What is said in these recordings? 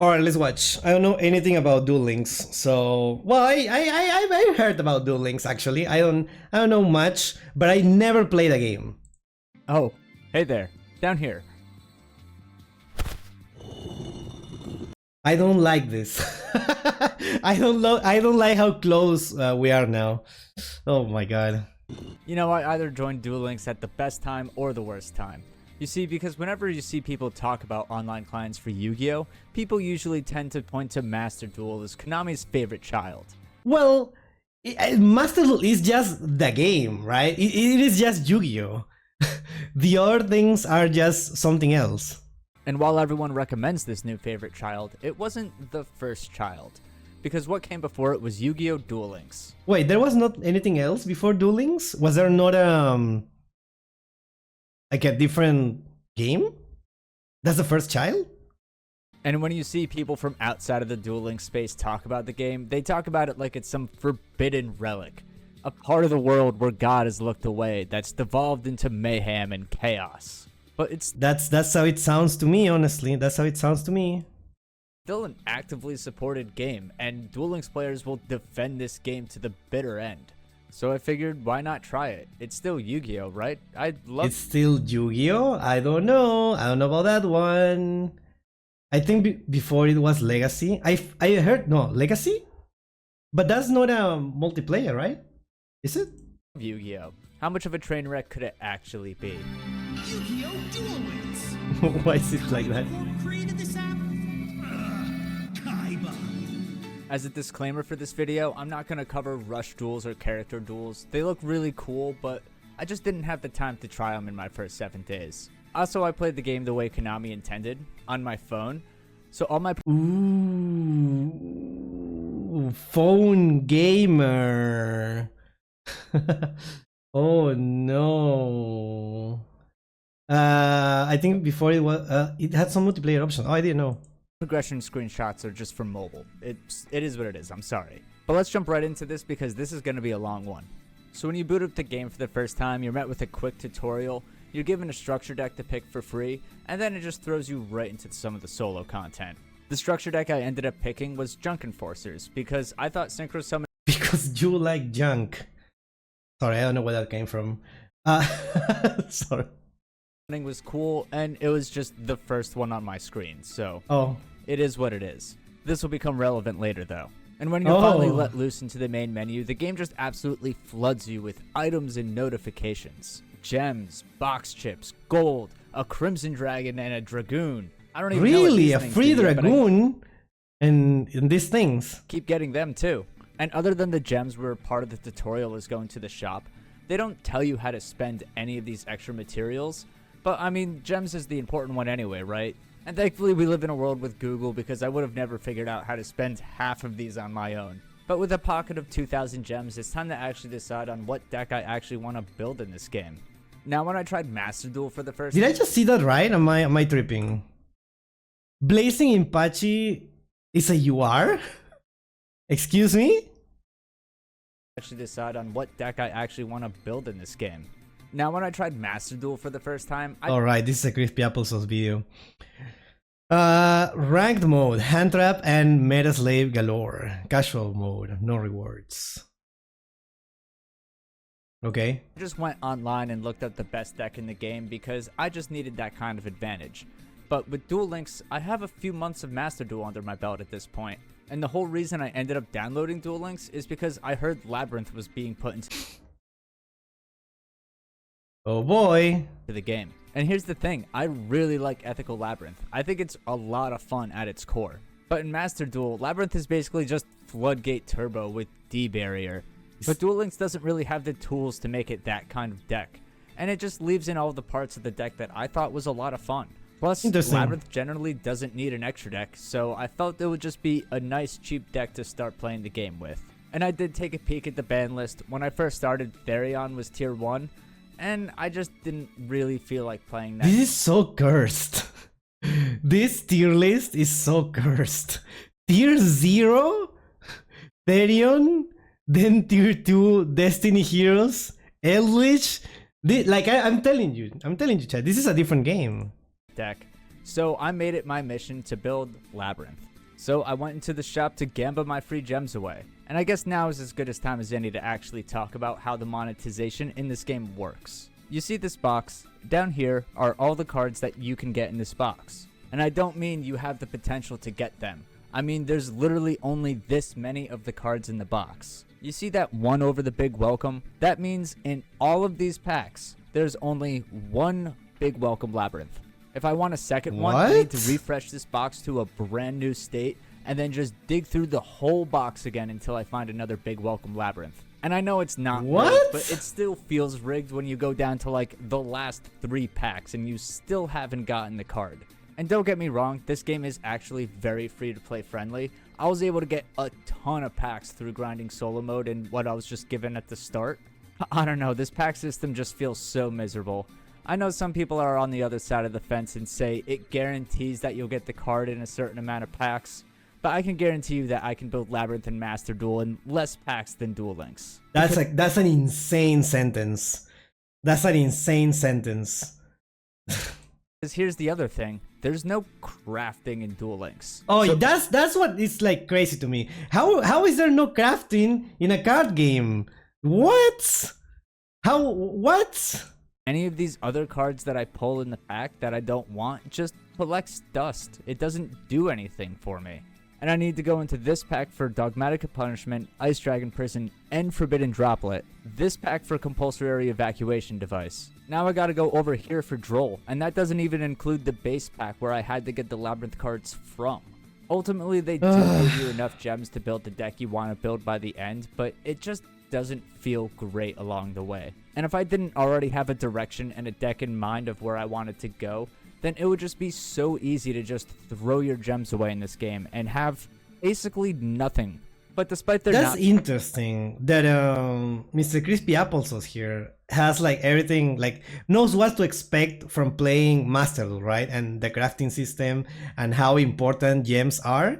Alright, let's watch. I don't know anything about Duel Links, so well, I heard about Duel Links actually. I don't know much, but I never played a game. Oh, hey there, down here. I don't like this. I don't like how close we are now. Oh my god. You know, I either joined Duel Links at the best time or the worst time. You see, because whenever you see people talk about online clients for Yu-Gi-Oh, people usually tend to point to Master Duel as Konami's favorite child. Well, Master Duel is just the game, right? It is just Yu-Gi-Oh. The other things are just something else. And while everyone recommends this new favorite child, it wasn't the first child. Because what came before it was Yu-Gi-Oh! Duel Links. Wait, there was not anything else before Duel Links? Was there not like a different game? That's the first child? And when you see people from outside of the Duel Links space talk about the game, they talk about it like it's some forbidden relic. A part of the world where God has looked away, that's devolved into mayhem and chaos. But it's That's how it sounds to me, honestly. That's how it sounds to me. still an actively supported game, and Duel Links players will defend this game to the bitter end. So I figured, why not try it? It's still Yu-Gi-Oh, right? It's still Yu-Gi-Oh? I don't know. I don't know about that one. I think before it was Legacy. I heard, no, Legacy? But that's not a multiplayer, right? Is it? Yu-Gi-Oh. How much of a train wreck could it actually be? Yu-Gi-Oh! Duel Links! Why is it like that? Who created this app? Kaiba. As a disclaimer for this video, I'm not going to cover rush duels or character duels. They look really cool, but I just didn't have the time to try them in my first 7 days. Also, I played the game the way Konami intended, on my phone. So all my Ooh, phone gamer. Oh no. I think before it was it had some multiplayer option. Oh, I didn't know. progression screenshots are just for mobile. It is what it is, I'm sorry. But let's jump right into this because this is going to be a long one. So when you boot up the game for the first time, you're met with a quick tutorial, you're given a structure deck to pick for free, and then it just throws you right into some of the solo content. The structure deck I ended up picking was Junk Enforcers because I thought Synchro Summon Because you like junk. Sorry, I don't know where that came from. Sorry. was cool, and it was just the first one on my screen, so Oh. it is what it is. This will become relevant later though. And when you're Oh. finally let loose into the main menu, the game just absolutely floods you with items and notifications. Gems, box chips, gold, a crimson dragon, and a dragoon. I don't even know what Really? these A things free do yet, but I dragoon? And these things? keep getting them too. And other than the gems where part of the tutorial is going to the shop, they don't tell you how to spend any of these extra materials. But I mean, gems is the important one anyway, right? And thankfully we live in a world with Google because I would have never figured out how to spend half of these on my own. But with a pocket of 2,000 gems, it's time to actually decide on what deck I actually want to build in this game. Now when I tried Master Duel for the first Did I just see that right? Am I tripping? Blazing Impachi is a UR? Excuse me? actually decide on what deck I actually want to build in this game. Now when I tried Master Duel for the first time, Alright, this is a Crispy Applesauce video. Ranked mode, hand trap and meta slave galore. Casual mode, no rewards. Okay. I just went online and looked up the best deck in the game because I just needed that kind of advantage. But with Duel Links, I have a few months of Master Duel under my belt at this point. And the whole reason I ended up downloading Duel Links is because I heard Labyrinth was being put into Oh boy. the game. And here's the thing, I really like Ethical Labyrinth. I think it's a lot of fun at its core. But in Master Duel, Labyrinth is basically just Floodgate Turbo with D-Barrier. But Duel Links doesn't really have the tools to make it that kind of deck. And it just leaves in all the parts of the deck that I thought was a lot of fun. Plus, Labyrinth generally doesn't need an extra deck, so I felt it would just be a nice cheap deck to start playing the game with. And I did take a peek at the ban list. When I first started, Therion was tier 1, and I just didn't really feel like playing that. This is so cursed. This tier list is so cursed. Tier 0? Therion? Then tier 2, Destiny Heroes? Eldritch? I'm telling you, chat, this is a different game. Deck. So I made it my mission to build Labyrinth. So I went into the shop to gamba my free gems away. And I guess now is as good a time as any to actually talk about how the monetization in this game works. You see this box? Down here are all the cards that you can get in this box. And I don't mean you have the potential to get them. I mean there's literally only this many of the cards in the box. You see that one over the big welcome? That means in all of these packs, there's only one big welcome Labyrinth. If I want a second one, I need to refresh this box to a brand new state and then just dig through the whole box again until I find another big welcome Labyrinth. And I know it's not rigged, but it still feels rigged when you go down to like the last 3 packs and you still haven't gotten the card. And don't get me wrong, this game is actually very free to play friendly. I was able to get a ton of packs through grinding solo mode and what I was just given at the start. I don't know, this pack system just feels so miserable. I know some people are on the other side of the fence and say it guarantees that you'll get the card in a certain amount of packs, but I can guarantee you that I can build Labyrinth and Master Duel in less packs than Duel Links. That's an insane sentence. That's an insane sentence. Because here's the other thing, there's no crafting in Duel Links. Oh, so that's what is like crazy to me. How is there no crafting in a card game? What? What? Any of these other cards that I pull in the pack that I don't want just collects dust. It doesn't do anything for me. And I need to go into this pack for Dogmatic Punishment, Ice Dragon Prison, and Forbidden Droplet. This pack for Compulsory Evacuation Device. Now I gotta go over here for Droll, and that doesn't even include the base pack where I had to get the Labyrinth cards from. Ultimately, they do give you enough gems to build the deck you want to build by the end, but it just doesn't feel great along the way. And if I didn't already have a direction and a deck in mind of where I wanted to go, then it would just be so easy to just throw your gems away in this game and have basically nothing. But despite their That's interesting that Mr. Crispy Applesauce here has like everything, like knows what to expect from playing Master Duel, right? And the crafting system and how important gems are.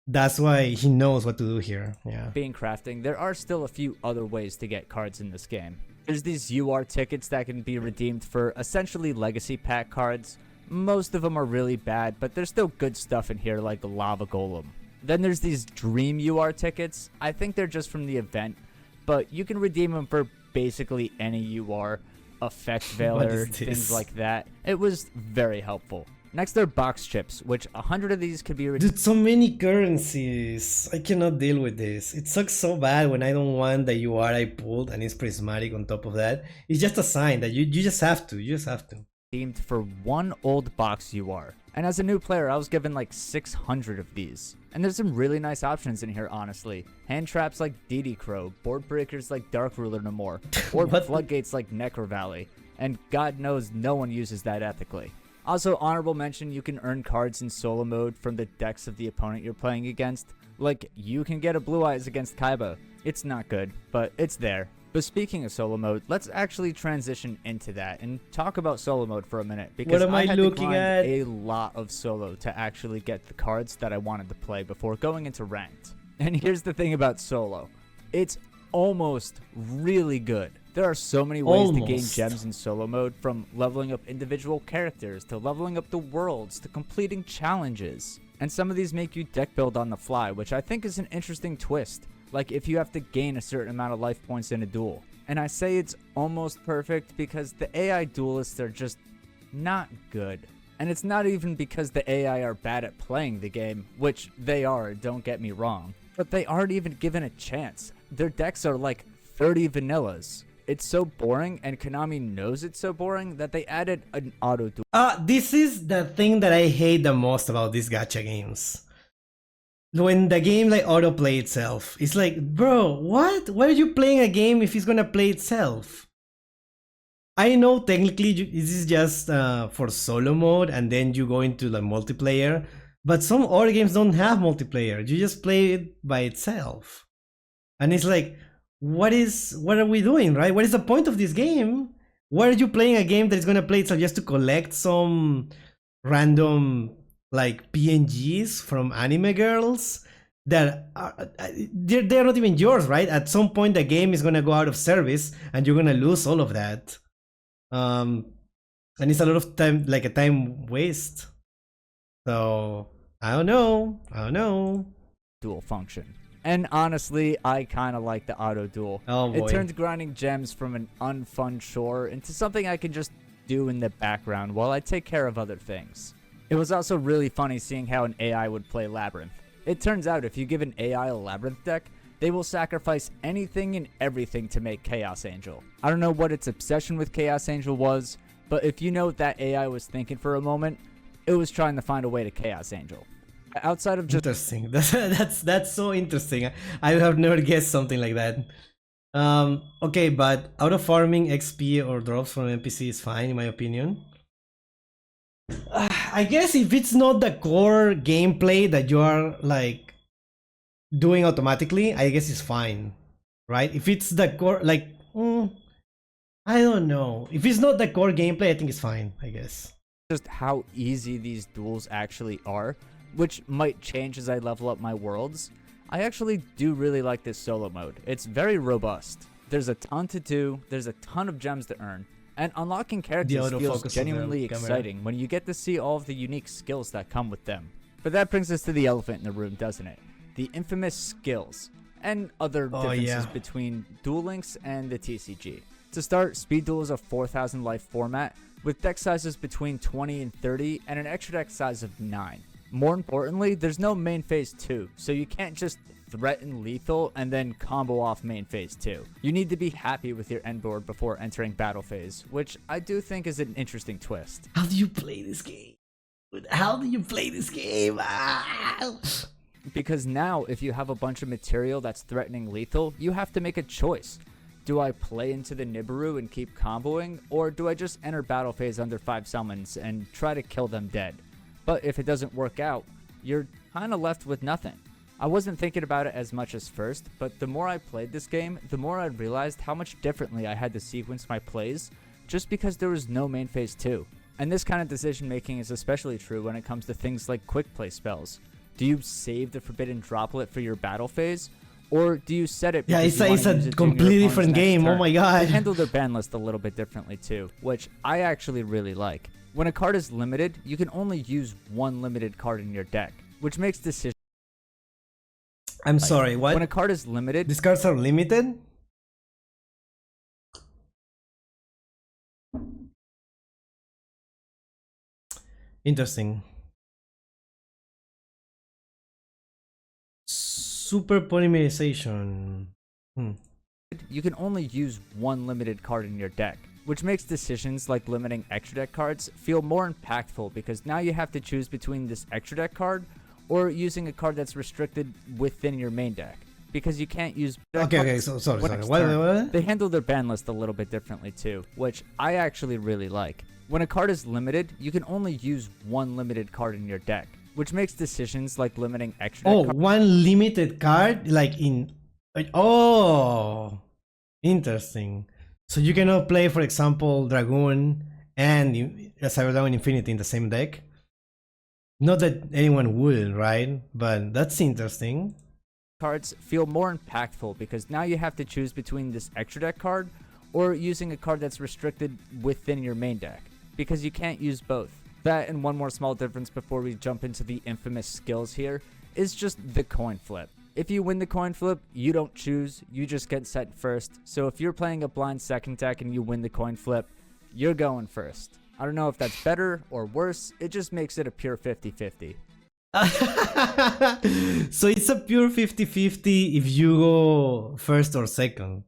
That's why he knows what to do here. Yeah. Being crafting, there are still a few other ways to get cards in this game. There's these UR tickets that can be redeemed for essentially legacy pack cards. Most of them are really bad, but there's still good stuff in here like the Lava Golem. Then there's these Dream UR tickets. I think they're just from the event, but you can redeem them for basically any UR, Effect Veiler, things like that. It was very helpful. Next, there are box chips, which 100 of these could be redeemed. Dude, so many currencies. I cannot deal with this. It sucks so bad when I don't want the UR I pulled and it's prismatic on top of that. It's just a sign that you just have to. You just have to. Themed for one old box UR. And as a new player, I was given like 600 of these. And there's some really nice options in here, honestly. Hand traps like DD Crow, board breakers like Dark Ruler No More, or floodgates like Necro Valley. And God knows no one uses that ethically. Also, honorable mention, you can earn cards in solo mode from the decks of the opponent you're playing against. Like, you can get a Blue Eyes against Kaiba. It's not good, but it's there. But speaking of solo mode, let's actually transition into that and talk about solo mode for a minute. Because I had to grind a lot of solo to actually get the cards that I wanted to play before going into ranked. And here's the thing about solo. It's almost really good. There are so many ways to gain gems in solo mode, from leveling up individual characters, to leveling up the worlds, to completing challenges. And some of these make you deck build on the fly, which I think is an interesting twist. Like if you have to gain a certain amount of life points in a duel. And I say it's almost perfect because the AI duelists are just not good. And it's not even because the AI are bad at playing the game, which they are, don't get me wrong. But they aren't even given a chance. Their decks are like 30 vanillas. It's so boring, and Konami knows it's so boring that they added an auto duel. This is the thing that I hate the most about these gacha games. When the game like autoplay itself, it's like, bro, what? Why are you playing a game if it's gonna play itself? I know technically this is just for solo mode, and then you go into the multiplayer. But some other games don't have multiplayer. You just play it by itself, and it's like, what are we doing, right? What is the point of this game? Why are you playing a game that is gonna play itself just to collect some random like PNGs from anime girls that are, they're not even yours, right? At some point the game is gonna go out of service and you're gonna lose all of that. And it's a lot of time, like a time waste. So I don't know. I don't know. duel function. And honestly, I kind of like the auto duel. Oh boy. It turns grinding gems from an unfun chore into something I can just do in the background while I take care of other things. It was also really funny seeing how an AI would play Labyrinth. It turns out if you give an AI a Labyrinth deck, they will sacrifice anything and everything to make Chaos Angel. I don't know what its obsession with Chaos Angel was, but if you know what that AI was thinking for a moment, it was trying to find a way to Chaos Angel. Outside of just Interesting. That's so interesting. I have never guessed something like that. Okay, but auto farming XP or drops from NPC is fine in my opinion. I guess if it's not the core gameplay that you are like doing automatically, I guess it's fine, right? If it's the core, like, I don't know. If it's not the core gameplay, I think it's fine, I guess. just how easy these duels actually are, which might change as I level up my worlds, I actually do really like this solo mode. It's very robust. There's a ton to do, there's a ton of gems to earn, and unlocking characters feels genuinely exciting when you get to see all of the unique skills that come with them. But that brings us to the elephant in the room, doesn't it? The infamous skills, and other differences between Duel Links and the TCG. To start, Speed Duel is a 4,000 life format, with deck sizes between 20 and 30, and an extra deck size of 9. More importantly, there's no main phase 2, so you can't just threaten lethal and then combo off main phase 2. You need to be happy with your end board before entering battle phase, which I do think is an interesting twist. How do you play this game? How do you play this game? Because now, if you have a bunch of material that's threatening lethal, you have to make a choice. Do I play into the Nibiru and keep comboing, or do I just enter battle phase under 5 summons and try to kill them dead? But if it doesn't work out, you're kinda left with nothing. I wasn't thinking about it as much as first, but the more I played this game, the more I realized how much differently I had to sequence my plays, just because there was no main phase 2. And this kind of decision making is especially true when it comes to things like quick play spells. Do you save the Forbidden Droplet for your battle phase, or do you set it? Yeah, it's a completely different game. Oh my god. They handle their ban list a little bit differently too, which I actually really like. When a card is limited, you can only use one limited card in your deck, which makes decisions. I'm sorry, what? When a card is limited, these cards are limited? Interesting. Super polymerization. You can only use one limited card in your deck, which makes decisions like limiting extra deck cards feel more impactful because now you have to choose between this extra deck card or using a card that's restricted within your main deck. Because you can't use okay, so sorry. What? They handle their ban list a little bit differently too, which I actually really like. When a card is limited, you can only use one limited card in your deck, which makes decisions like limiting extra deck one limited card? Like in... Oh! Interesting. So you cannot play, for example, Dragoon and Cyber Dragon Infinity in the same deck? Not that anyone would, right? But that's interesting. Cards feel more impactful because now you have to choose between this extra deck card or using a card that's restricted within your main deck, because you can't use both. That and one more small difference before we jump into the infamous skills here is just the coin flip. If you win the coin flip, you don't choose, you just get set first. So if you're playing a blind second deck and you win the coin flip, you're going first. I don't know if that's better or worse, it just makes it a pure 50-50. So it's a pure 50-50 if you go first or second.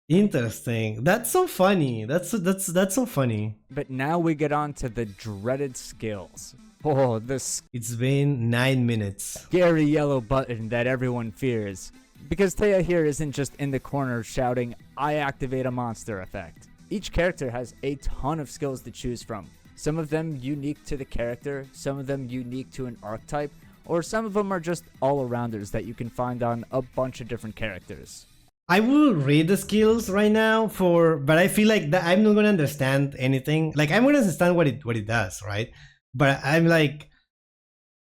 Interesting. That's so funny. That's so funny. But now we get on to the dreaded skills. Oh, this... It's been 9 minutes. Scary yellow button that everyone fears. Because Taya here isn't just in the corner shouting, "I activate a monster" effect. Each character has a ton of skills to choose from. Some of them unique to the character, some of them unique to an archetype, or some of them are just all-arounders that you can find on a bunch of different characters. I will read the skills right now but I feel like that I'm not gonna understand anything. Like I'm gonna understand what it does, right? But I'm like,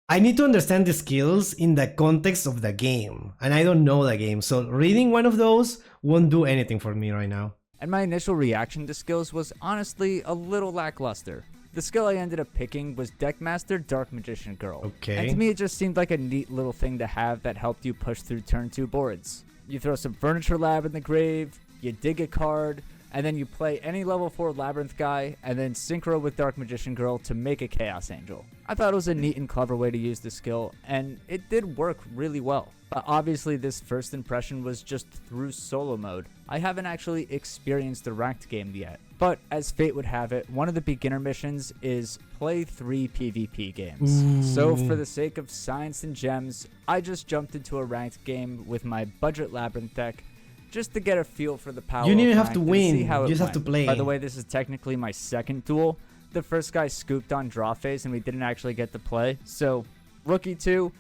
I need to understand the skills in the context of the game, and I don't know the game, so reading one of those won't do anything for me right now. And my initial reaction to skills was honestly a little lackluster. The skill I ended up picking was Deckmaster Dark Magician Girl. Okay. And to me, it just seemed like a neat little thing to have that helped you push through turn 2 boards. You throw some Furniture Lab in the grave, you dig a card, and then you play any level 4 Labyrinth guy, and then synchro with Dark Magician Girl to make a Chaos Angel. I thought it was a neat and clever way to use the skill, and it did work really well. But obviously this first impression was just through solo mode. I haven't actually experienced the ranked game yet. But as fate would have it, one of the beginner missions is play 3 PvP games. So for the sake of science and gems, I just jumped into a ranked game with my budget Labyrinth deck, just to get a feel for the power. You didn't of have to ranked and win. see how You it just have went. to play. By the way, this is technically my second duel. The first guy scooped on draw phase and we didn't actually get to play, so rookie 2,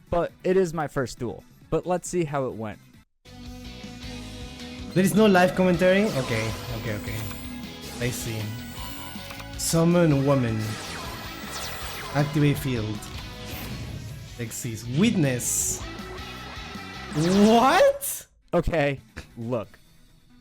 but it is my first duel. But let's see how it went. There is no live commentary? Okay. I see. Summon woman. Activate field. Exist. Witness. What? Okay, look,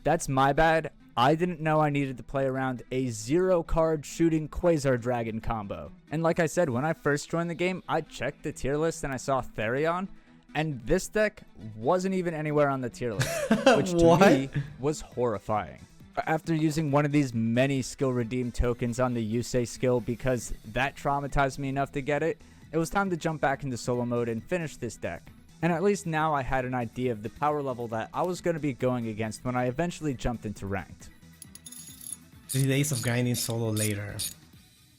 that's my bad. I didn't know I needed to play around a 0-card shooting Quasar Dragon combo. And like I said, when I first joined the game, I checked the tier list and I saw Therion, and this deck wasn't even anywhere on the tier list, which to me was horrifying. After using one of these many skill redeem tokens on the Yusei skill because that traumatized me enough to get it, it was time to jump back into solo mode and finish this deck. And at least now I had an idea of the power level that I was going to be going against when I eventually jumped into ranked. 3 days of grinding solo later.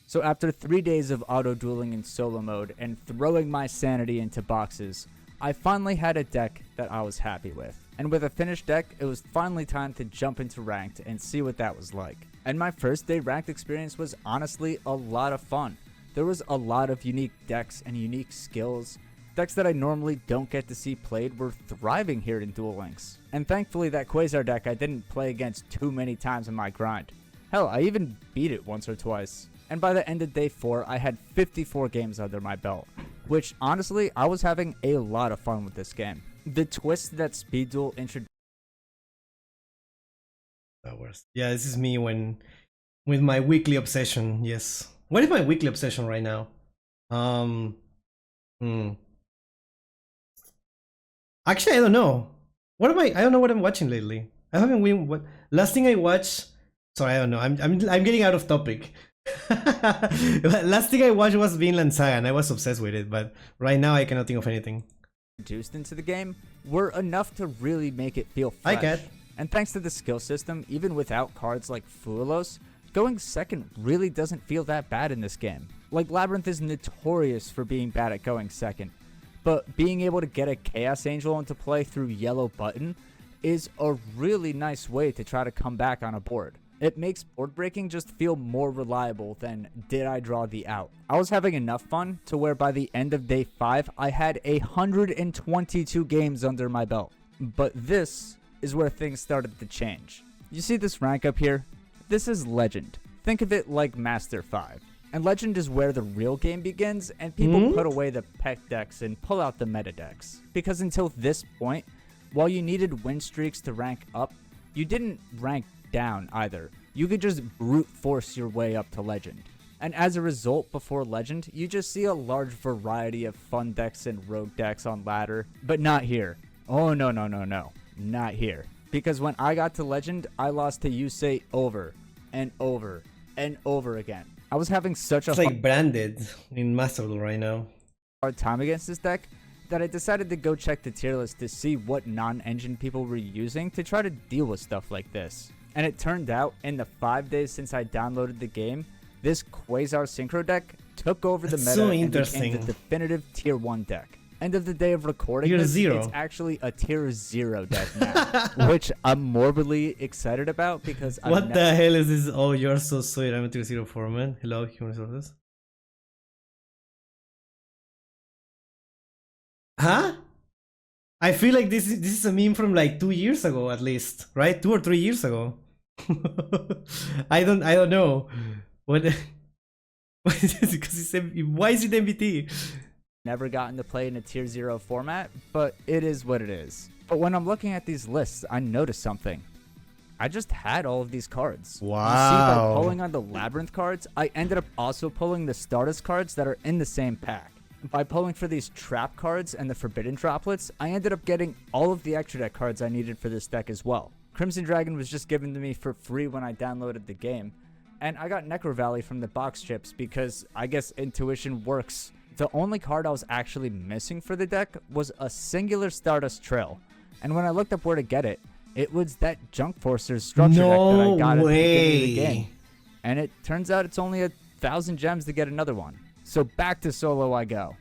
So after 3 days of auto-dueling in solo mode and throwing my sanity into boxes, I finally had a deck that I was happy with. And with a finished deck, it was finally time to jump into ranked and see what that was like. And my first day ranked experience was honestly a lot of fun. There was a lot of unique decks and unique skills. Decks that I normally don't get to see played were thriving here in Duel Links. And thankfully that Quasar deck I didn't play against too many times in my grind. Hell, I even beat it once or twice. And by the end of day 4, I had 54 games under my belt. Which honestly, I was having a lot of fun with this game. The twist that Speed Duel introduced. Yeah, this is me with my weekly obsession. Yes. What is my weekly obsession right now? Actually, I don't know. What am I don't know what I'm watching lately. I haven't been what last thing I watched. Sorry, I don't know. I'm getting out of topic. Last thing I watched was Vinland Saga, and I was obsessed with it. But right now, I cannot think of anything. Introduced into the game were enough to really make it feel fresh. I get. And thanks to the skill system, even without cards like Fuelos, going second really doesn't feel that bad in this game. Like Labyrinth is notorious for being bad at going second, but being able to get a Chaos Angel into play through yellow button is a really nice way to try to come back on a board. It makes board breaking just feel more reliable than did I draw the out. I was having enough fun to where by the end of day 5, I had 122 games under my belt. But this is where things started to change. You see this rank up here? This is Legend. Think of it like Master 5. And Legend is where the real game begins, and people put away the pet decks and pull out the meta decks. Because until this point, while you needed win streaks to rank up, you didn't rank down either. You could just brute force your way up to Legend. And as a result, before Legend, you just see a large variety of fun decks and rogue decks on ladder, but not here. Oh no, not here. Because when I got to Legend, I lost to Yusei over and over and over again. I was having such a It's like branded in masterduel right now. hard time against this deck that I decided to go check the tier list to see what non-engine people were using to try to deal with stuff like this. And it turned out, in the 5 days since I downloaded the game, this Quasar Synchro deck took over the meta so and interesting. became the definitive tier 1 deck. End of the day of recording Tier this, 0. it's actually a tier 0 deck now, which I'm morbidly excited about because What the hell is this? Oh, you're so sweet. I'm a tier 0 foreman. Hello, human resources. Huh? I feel like this is a meme from like 2 years ago at least, right? 2 or 3 years ago. I don't know. What? What is this? Because why is it MBT? Never gotten to play in a tier 0 format, but it is what it is. But when I'm looking at these lists, I notice something. I just had all of these cards. You see, by Wow. pulling on the Labyrinth cards, I ended up also pulling the Stardust cards that are in the same pack. By pulling for these Trap cards and the Forbidden Droplets, I ended up getting all of the extra deck cards I needed for this deck as well. Crimson Dragon was just given to me for free when I downloaded the game, and I got Necro Valley from the box chips because I guess intuition works. The only card I was actually missing for the deck was a singular Stardust Trail, and when I looked up where to get it, it was that Junk Forcer's structure deck that I got at the beginning of the game. And it turns out it's only 1,000 gems to get another one. So back to solo I go.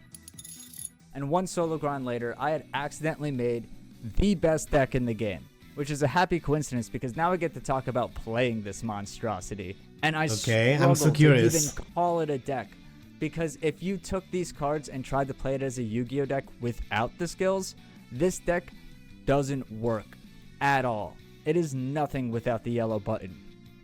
And one solo grind later, I had accidentally made the best deck in the game, which is a happy coincidence because now I get to talk about playing this monstrosity. And I I'm so struggled curious. to even call it a deck, because if you took these cards and tried to play it as a Yu-Gi-Oh deck without the skills, this deck doesn't work at all. It is nothing without the yellow button.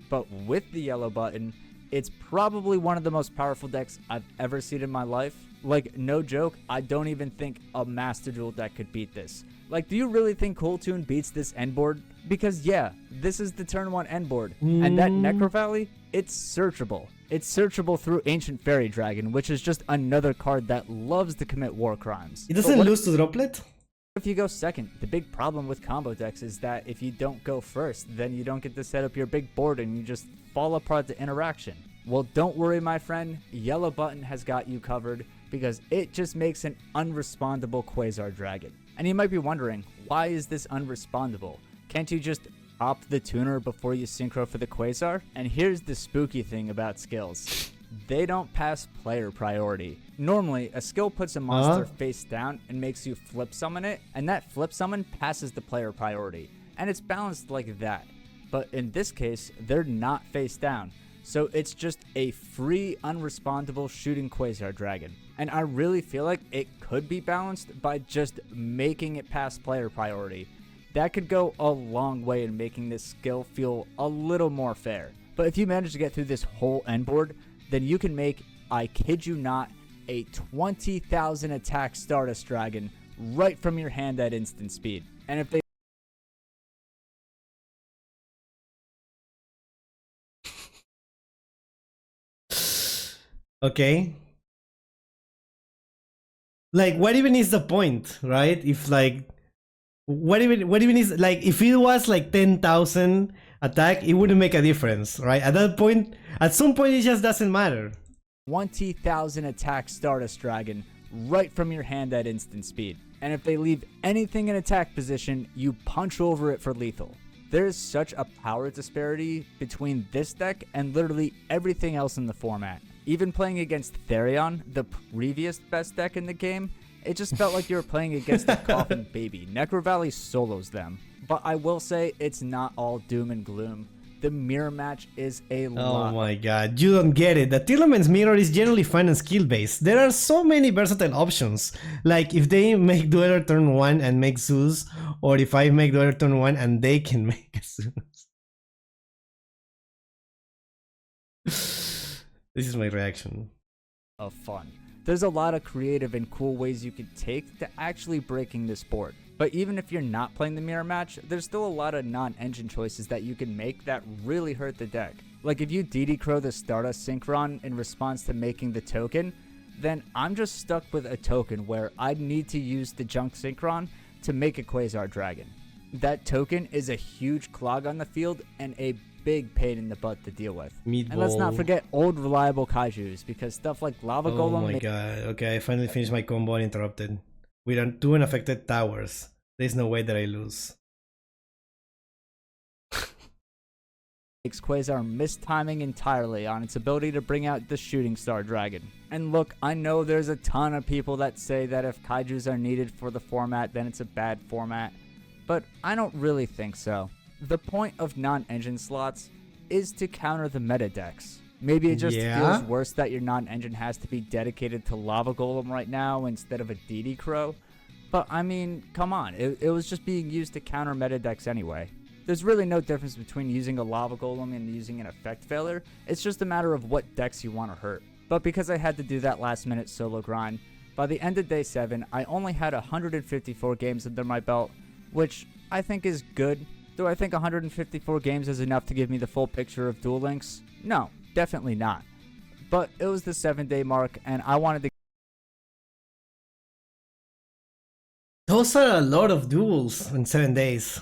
But with the yellow button, it's probably one of the most powerful decks I've ever seen in my life. Like, no joke, I don't even think a Master Duel deck could beat this. Like, do you really think Cool Tune beats this end board? Because yeah, this is the turn 1 end board. And that Necro Valley, it's searchable. It's searchable through Ancient Fairy Dragon, which is just another card that loves to commit war crimes. It But doesn't what lose to Droplet? if you go second? The big problem with combo decks is that if you don't go first, then you don't get to set up your big board and you just fall apart the interaction. Well, don't worry, my friend. Yellow button has got you covered because it just makes an unrespondable Quasar Dragon. And you might be wondering, why is this unrespondable? Can't you just opt the tuner before you synchro for the Quasar? And here's the spooky thing about skills. They don't pass player priority. Normally, a skill puts a monster face down and makes you flip summon it, and that flip summon passes the player priority. And it's balanced like that. But in this case, they're not face down. So it's just a free, unrespondable shooting Quasar Dragon. And I really feel like it could be balanced by just making it pass player priority. That could go a long way in making this skill feel a little more fair. But if you manage to get through this whole end board, then you can make, I kid you not, a 20,000 attack Stardust Dragon right from your hand at instant speed. And if they Okay. Like, what even is the point, right? If like, what even is, like, if it was like 10,000 attack, it wouldn't make a difference, right? At that point, at some point, it just doesn't matter. 20,000 attack Stardust Dragon right from your hand at instant speed. And if they leave anything in attack position, you punch over it for lethal. There is such a power disparity between this deck and literally everything else in the format. Even playing against Therion, the previous best deck in the game, it just felt like you were playing against a coffin baby. Necro Valley solos them. But I will say, it's not all doom and gloom. The mirror match is a lot. Oh my god, you don't get it. The Tillerman's mirror is generally fun and skill based. There are so many versatile options. Like if they make Dueler turn 1 and make Zeus, or if I make Dueler turn 1 and they can make a Zeus. This is my reaction. Of fun. There's a lot of creative and cool ways you could take to actually breaking this board. But even if you're not playing the mirror match, there's still a lot of non-engine choices that you can make that really hurt the deck. Like if you DD Crow the Stardust Synchron in response to making the token, then I'm just stuck with a token where I'd need to use the Junk Synchron to make a Quasar Dragon. That token is a huge clog on the field and a big pain in the butt to deal with. Meatball. And let's not forget old reliable Kaijus, because stuff like Lava Oh Golem my god. Okay, I finally finished my combo uninterrupted. With 2 unaffected towers. There's no way that I lose. makes Quasar miss timing entirely on its ability to bring out the Shooting Star Dragon. And look, I know there's a ton of people that say that if Kaijus are needed for the format, then it's a bad format. But I don't really think so. The point of non-engine slots is to counter the meta decks. Maybe it just feels worse that your non-engine has to be dedicated to Lava Golem right now instead of a DD Crow. But I mean, come on, it was just being used to counter meta decks anyway. There's really no difference between using a Lava Golem and using an Effect Failure. It's just a matter of what decks you want to hurt. But because I had to do that last minute solo grind, by the end of day 7, I only had 154 games under my belt, which I think is good. Do I think 154 games is enough to give me the full picture of Duel Links? No, definitely not. But it was the 7-day mark, and I wanted to Those are a lot of duels in 7 days.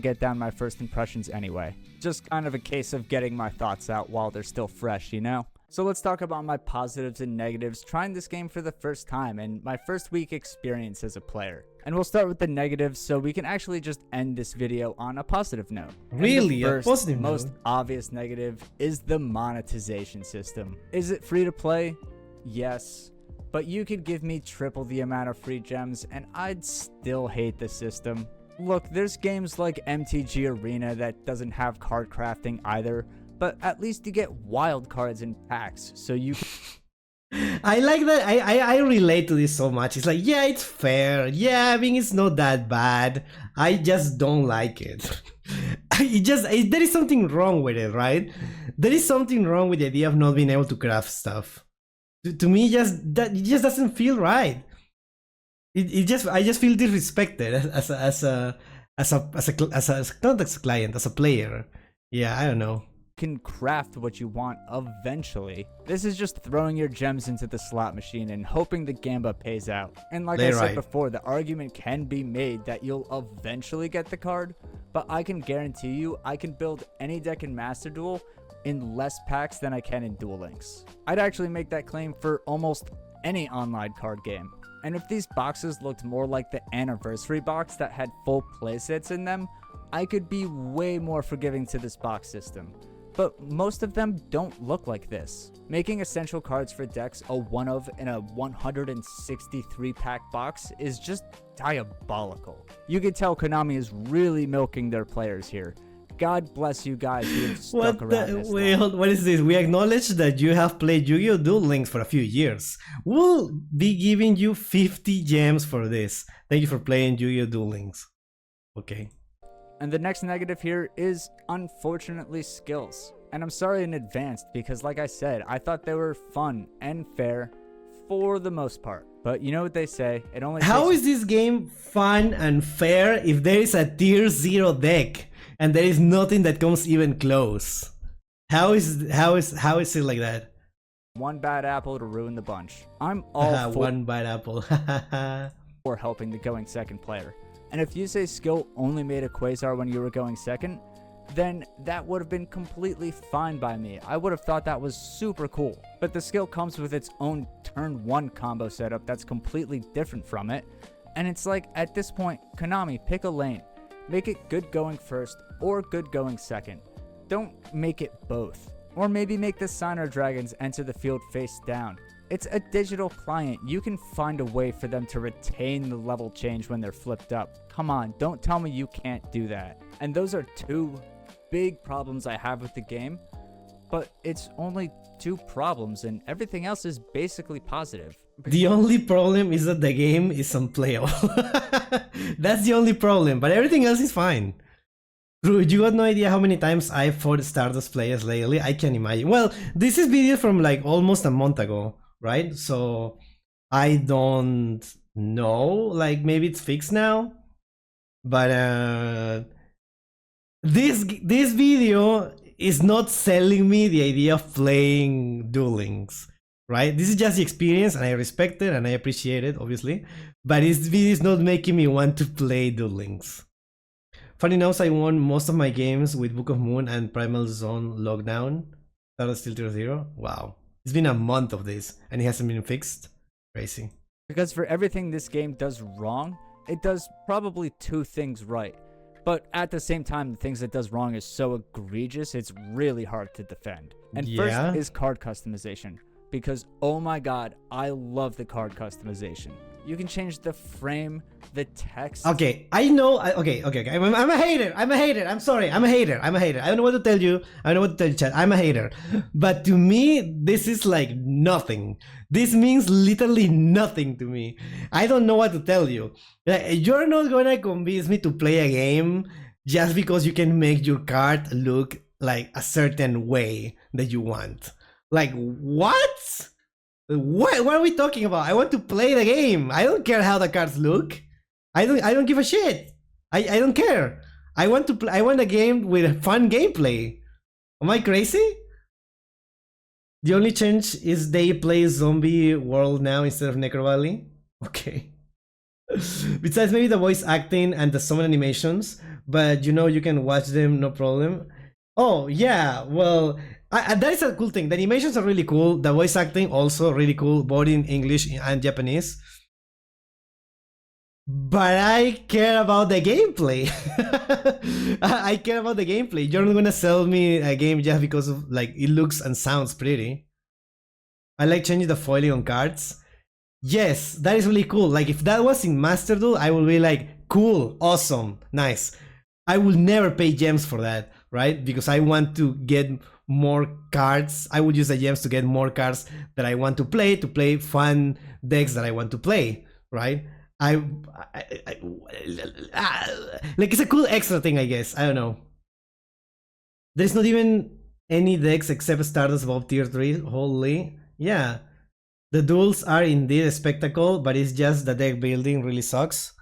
get down my first impressions anyway. Just kind of a case of getting my thoughts out while they're still fresh, you know? So let's talk about my positives and negatives trying this game for the first time and my first week experience as a player. And we'll start with the negatives so we can actually just end this video on a positive note. Really? And the A positive most note? obvious negative is the monetization system. Is it free to play? Yes. But you could give me triple the amount of free gems and I'd still hate the system. Look, there's games like MTG Arena that doesn't have card crafting either, but at least you get wild cards in packs, so you can I like that. I relate to this so much. It's like, yeah, it's fair. Yeah, I mean, it's not that bad. I just don't like it. There is something wrong with it, right? There is something wrong with the idea of not being able to craft stuff. To me, it just doesn't feel right. I just feel disrespected not as a client, as a player. Yeah, I don't know. can craft what you want eventually. This is just throwing your gems into the slot machine and hoping the gamba pays out. And like I said before, the argument can be made that you'll eventually get the card, but I can guarantee you I can build any deck in Master Duel in less packs than I can in Duel Links. I'd actually make that claim for almost any online card game. And if these boxes looked more like the anniversary box that had full playsets in them, I could be way more forgiving to this box system. But most of them don't look like this. Making essential cards for decks a one of in a 163 pack box is just diabolical. You can tell Konami is really milking their players here. God bless you guys who have stuck around this long. What is this? We acknowledge that you have played Yu-Gi-Oh! Duel Links for a few years. We'll be giving you 50 gems for this. Thank you for playing Yu-Gi-Oh! Duel Links. Okay. And the next negative here is, unfortunately, skills. And I'm sorry in advance because, like I said, I thought they were fun and fair for the most part. But you know what they say, it only How takes... is this game fun and fair if there is a tier 0 deck and there is nothing that comes even close? How is it like that? one bad apple to ruin the bunch. I'm all one bad apple. for helping the going second player. And if you say skill only made a Quasar when you were going second, then that would have been completely fine by me. I would have thought that was super cool. But the skill comes with its own turn 1 combo setup that's completely different from it. And it's like, at this point, Konami, pick a lane. Make it good going first or good going second. Don't make it both. Or maybe make the Signer Dragons enter the field face down. It's a digital client. You can find a way for them to retain the level change when they're flipped up. Come on, don't tell me you can't do that. And those are 2 big problems I have with the game, but it's only 2 problems and everything else is basically positive. The only problem is that the game is unplayable. That's the only problem, but everything else is fine. Drew, you got no idea how many times I've fought Stardust players lately. I can imagine. Well, this is video from like almost a month ago, right? So I don't know, like maybe it's fixed now, but this video is not selling me the idea of playing Duel Links, right? This is just the experience and I respect it and I appreciate it, obviously, but this video is not making me want to play Duel Links. Funny enough, I won most of my games with Book of Moon and Primal Zone Lockdown. That was still tier 0. Wow. It's been a month of this and it hasn't been fixed. Crazy. Because for everything this game does wrong, it does probably 2 things right. But at the same time, the things it does wrong is so egregious, it's really hard to defend. And first is card customization. Because, oh my god, I love the card customization. You can change the frame, the text. Okay, I know. Okay. I'm a hater. I'm sorry. I'm a hater. I don't know what to tell you. I don't know what to tell you, chat. I'm a hater. But to me, this is like nothing. This means literally nothing to me. I don't know what to tell you. Like, you're not gonna convince me to play a game just because you can make your card look like a certain way that you want. Like, what? What are we talking about? I want to play the game. I don't care how the cards look. I don't give a shit. I don't care. I want to play. I want a game with fun gameplay. Am I crazy? The only change is they play Zombie World now instead of Necro Valley. Okay. Besides maybe the voice acting and the summon animations, but you know you can watch them no problem. Oh yeah, well that is a cool thing. The animations are really cool. The voice acting also really cool, both in English and Japanese. But I care about the gameplay. I care about the gameplay. You're not gonna sell me a game just because of like it looks and sounds pretty. I like changing the foiling on cards. Yes, that is really cool. Like if that was in Master Duel, I would be like, cool, awesome, nice. I will never pay gems for that, right? Because I want to get more cards. I would use the gems to get more cards that I want to play fun decks that I want to play, right? Like it's a cool extra thing, I guess. I don't know. There's not even any decks except Stardust above tier 3. Holy, yeah. The duels are indeed a spectacle, but it's just the deck building really sucks.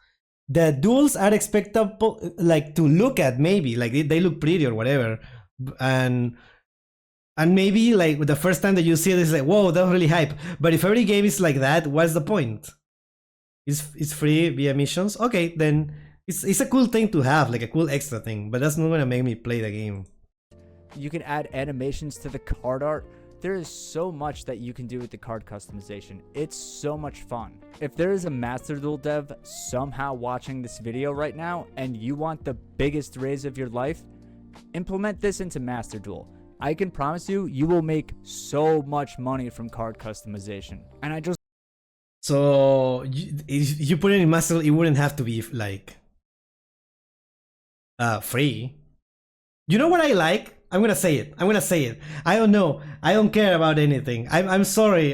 The duels are expectable, like to look at, maybe like they look pretty or whatever, and maybe like the first time that you see it, it's like, whoa, that was really hype. But if every game is like that, what's the point? It's free via missions. Okay, then it's a cool thing to have, like a cool extra thing. But that's not gonna make me play the game. You can add animations to the card art. There is so much that you can do with the card customization. It's so much fun. If there is a Master Duel dev somehow watching this video right now and you want the biggest raise of your life, implement this into Master Duel. I can promise you, you will make so much money from card customization. And I just... So if you put it in Master Duel, it wouldn't have to be like free. You know what I like? I'm gonna say it. I don't know. I don't care about anything. I'm sorry.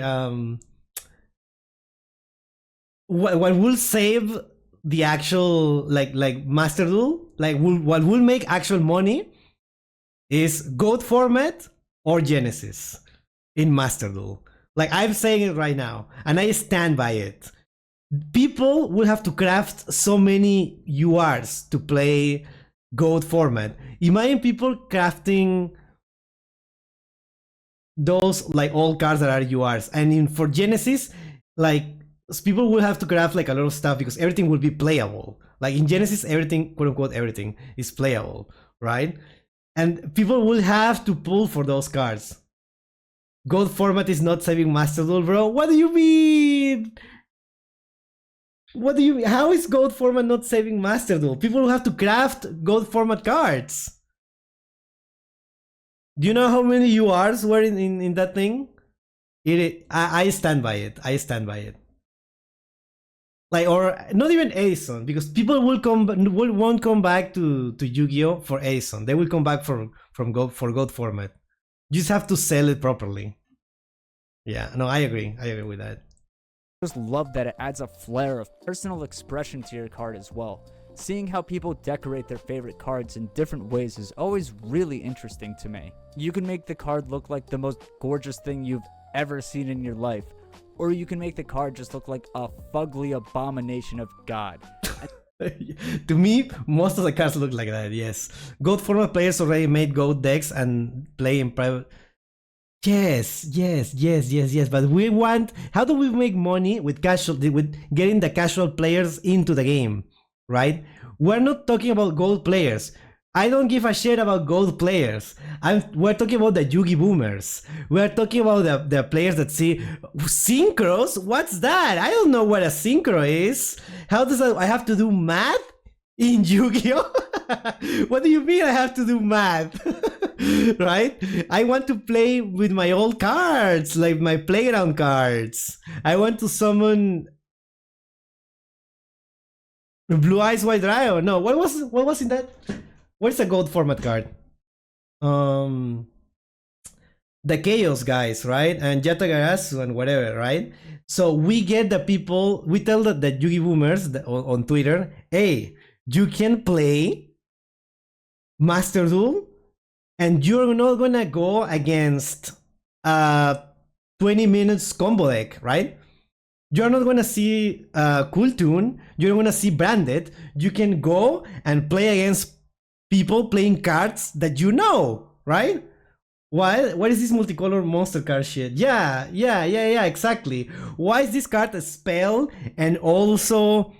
What will save the actual like Master Duel, like what will make actual money, is GOAT format or Genesis in Master Duel. Like I'm saying it right now, and I stand by it. People will have to craft so many URs to play GOAT format. Imagine people crafting those like all cards that are URs, and for Genesis, like people will have to craft like a lot of stuff because everything will be playable. Like in Genesis, everything, quote unquote, everything is playable, right? And people will have to pull for those cards. GOAT format is not saving Master Duel, bro. What do you mean? What do you mean? How is GOAT format not saving Master Duel? People will have to craft GOAT format cards. Do you know how many URs were in that thing? I stand by it. I stand by it. Like, or not even Edison, because people won't come back to Yu-Gi-Oh for Edison. They will come back for GOAT format. You just have to sell it properly. Yeah, no, I agree. I agree with that. Just love that it adds a flair of personal expression to your card as well. Seeing how people decorate their favorite cards in different ways is always really interesting to me. You can make the card look like the most gorgeous thing you've ever seen in your life, or you can make the card just look like a fugly abomination of God. To me, most of the cards look like that, yes. GOAT format players already made GOAT decks and play in private. Yes. But we want... How do we make money with getting the casual players into the game, right? We're not talking about GOAT players. I don't give a shit about GOAT players. We're talking about the Yugi boomers. We're talking about the players that see synchros. What's that? I don't know what a synchro is. How does I have to do math in Yu-Gi-Oh? What do you mean I have to do math? Right? I want to play with my old cards, like my playground cards. I want to summon Blue Eyes White Dragon. No, what was in that? What's a GOAT format card? The Chaos guys, right? And Yatagarasu and whatever, right? So we get the people, we tell the Yugi boomers on Twitter, hey, you can play Master Duel and you're not gonna go against 20 minutes combo deck, right? You're not gonna see Cool Tune, you're gonna see Branded. You can go and play against people playing cards that you know, right? What is this multicolor monster card shit? Yeah, exactly. Why is this card a spell and also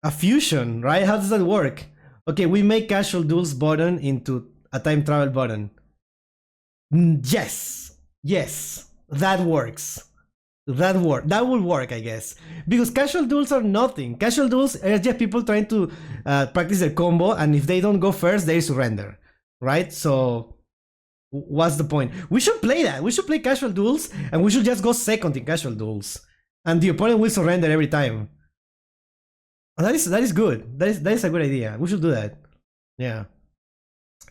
a fusion, right? How does that work? Okay, we make casual duels button into a time travel button. Yes, that works. That will work, I guess, because casual duels are nothing. Casual duels are just people trying to practice their combo, and if they don't go first, they surrender, right? So, what's the point? We should play that. We should play casual duels, and we should just go second in casual duels, and the opponent will surrender every time. That is good. That is a good idea. We should do that. Yeah.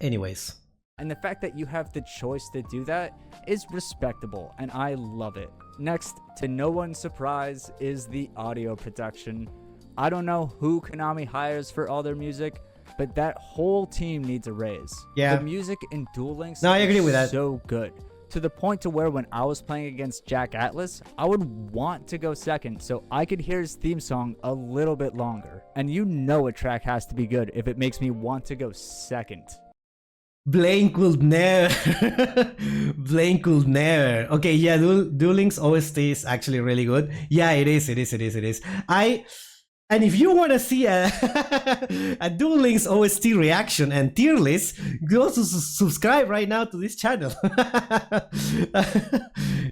Anyways. And the fact that you have the choice to do that is respectable, and I love it. Next, to no one's surprise, is the audio production. I don't know who Konami hires for all their music, but that whole team needs a raise. Yeah. The music in Duel Links I agree is with that. so good. To the point to where when I was playing against Jack Atlas, I would want to go second so I could hear his theme song a little bit longer. And you know a track has to be good if it makes me want to go second. Blaine could never. Blaine could never. Okay, yeah, Duel Links OST is actually really good. Yeah, it is. And if you want to see a a Duel Links OST reaction and tier list, go to subscribe right now to this channel.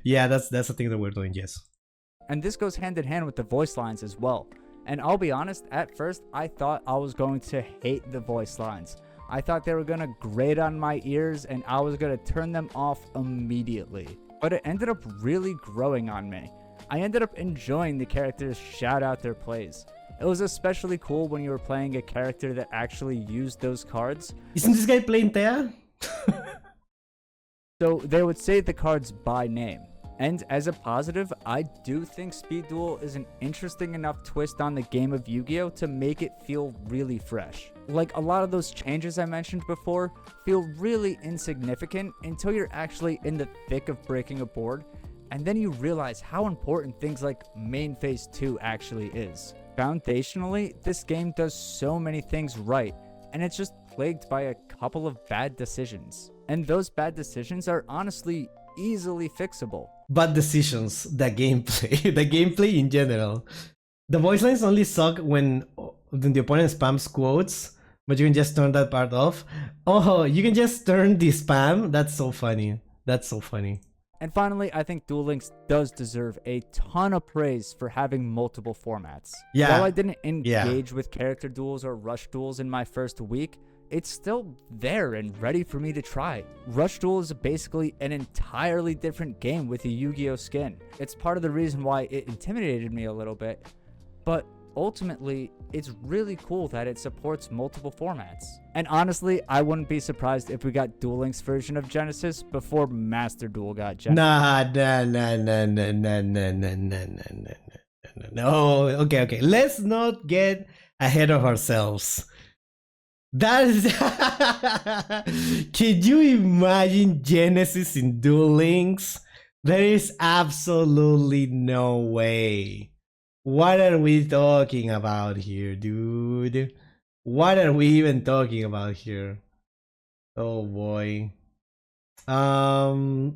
Yeah, that's the thing that we're doing. Yes. And this goes hand in hand with the voice lines as well. And I'll be honest, at first I thought I was going to hate the voice lines. I thought they were going to grate on my ears and I was going to turn them off immediately. But it ended up really growing on me. I ended up enjoying the characters shout out their plays. It was especially cool when you were playing a character that actually used those cards. Isn't this guy playing Thea? So they would say the cards by name. And as a positive, I do think Speed Duel is an interesting enough twist on the game of Yu-Gi-Oh! To make it feel really fresh. Like a lot of those changes I mentioned before feel really insignificant until you're actually in the thick of breaking a board, and then you realize how important things like Main Phase 2 actually is. Foundationally, this game does so many things right, and it's just plagued by a couple of bad decisions. And those bad decisions are honestly easily fixable. Bad decisions, the gameplay in general. The voice lines only suck when the opponent spams quotes, but you can just turn that part off. Oh, you can just turn the spam? That's so funny. And finally, I think Duel Links does deserve a ton of praise for having multiple formats. Yeah. While I didn't engage with character duels or rush duels in my first week, it's still there and ready for me to try. Rush Duel is basically an entirely different game with a Yu-Gi-Oh skin. It's part of the reason why it intimidated me a little bit, but ultimately, it's really cool that it supports multiple formats. And honestly, I wouldn't be surprised if we got Duel Links version of Genesis before Master Duel got Genesis. No. Okay. Let's not get ahead of ourselves. That is. Can you imagine Genesis in Duel Links? There is absolutely no way. What are we talking about here, dude? What are we even talking about here? Oh boy. No,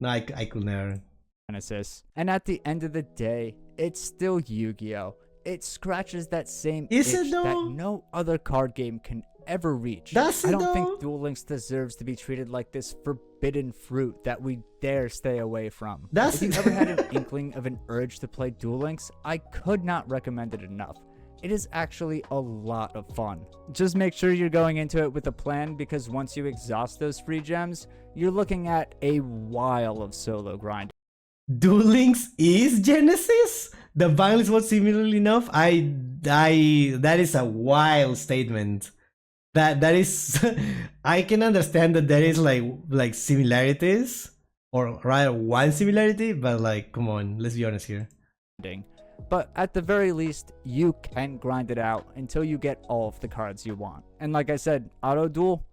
I could never. Genesis. And at the end of the day, it's still Yu-Gi-Oh! It scratches that same itch that no other card game can ever reach. I don't think Duel Links deserves to be treated like this forbidden fruit that we dare stay away from. If you ever had an inkling of an urge to play Duel Links, I could not recommend it enough. It is actually a lot of fun. Just make sure you're going into it with a plan, because once you exhaust those free gems, you're looking at a while of solo grind. Duel Links is Genesis? The violence was similarly enough? That is a wild statement. That is I can understand that there is like similarities, or rather one similarity, but like, come on, let's be honest here. But at the very least, you can grind it out until you get all of the cards you want. And like I said, auto duel,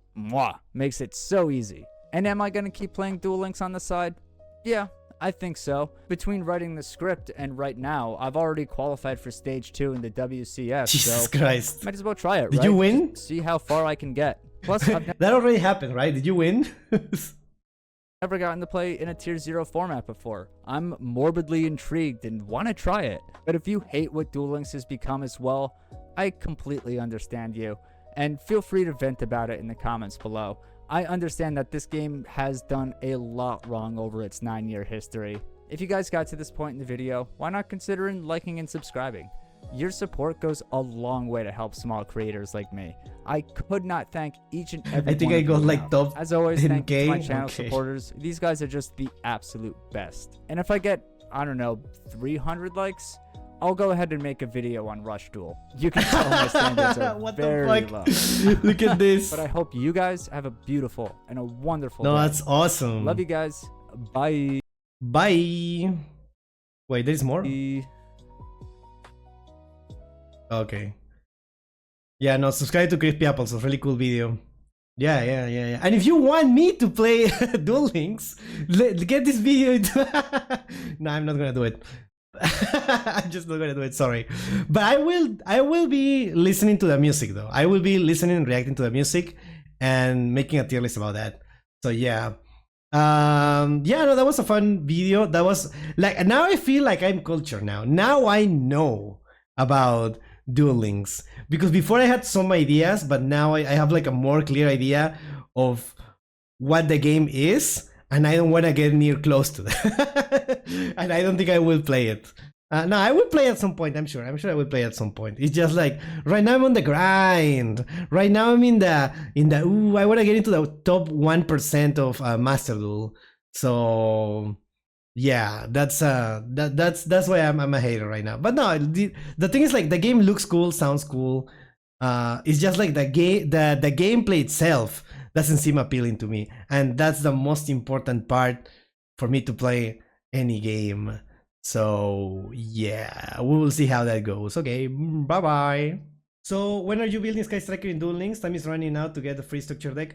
makes it so easy. And am I gonna keep playing Duel Links on the side? Yeah, I think so. Between writing the script and right now, I've already qualified for stage 2 in the WCF, Jesus so Christ. might as well try it, Did right? you win? Just see how far I can get. Plus, I've That already happened, right? Did you win? never gotten to play in a tier 0 format before. I'm morbidly intrigued and want to try it. But if you hate what Duel Links has become as well, I completely understand you. And feel free to vent about it in the comments below. I understand that this game has done a lot wrong over its 9-year history. If you guys got to this point in the video, why not consider liking and subscribing? Your support goes a long way to help small creators like me. I could not thank each and every I think one I of got you like enough. top As always, thank you to my 10K. channel Okay. supporters. These guys are just the absolute best. And if I get, I don't know, 300 likes, I'll go ahead and make a video on Rush Duel. You can tell my standards are What very the low. fuck? Look at this. But I hope you guys have a beautiful and a wonderful No, day. that's awesome. Love you guys. Bye. Bye. Wait, there's more? Okay. Yeah, no, subscribe to Crispy Apples. It's a really cool video. Yeah. And if you want me to play Duel Links, get this video into... No, I'm not gonna do it. I'm just not gonna do it, sorry. But I will be listening to the music though. I will be listening and reacting to the music and making a tier list about that. So yeah. Yeah, no, that was a fun video. That was like, now I feel like I'm cultured now. Now I know about Duel Links, because before I had some ideas, but now I have like a more clear idea of what the game is, and I don't want to get near close to that. And I don't think I will play it. No, I will play at some point. I'm sure I will play at some point. It's just like right now I'm on the grind. Right now I'm in the ooh, I want to get into the top 1% of Master Duel. So yeah, that's why I'm a hater right now. But no, the thing is, like, the game looks cool, sounds cool. It's just like the gameplay itself doesn't seem appealing to me, and that's the most important part for me to play any game. So yeah, we will see how that goes. Okay, bye bye. So when are you building Sky Striker in Duel Links? Time is running out to get the free structure deck.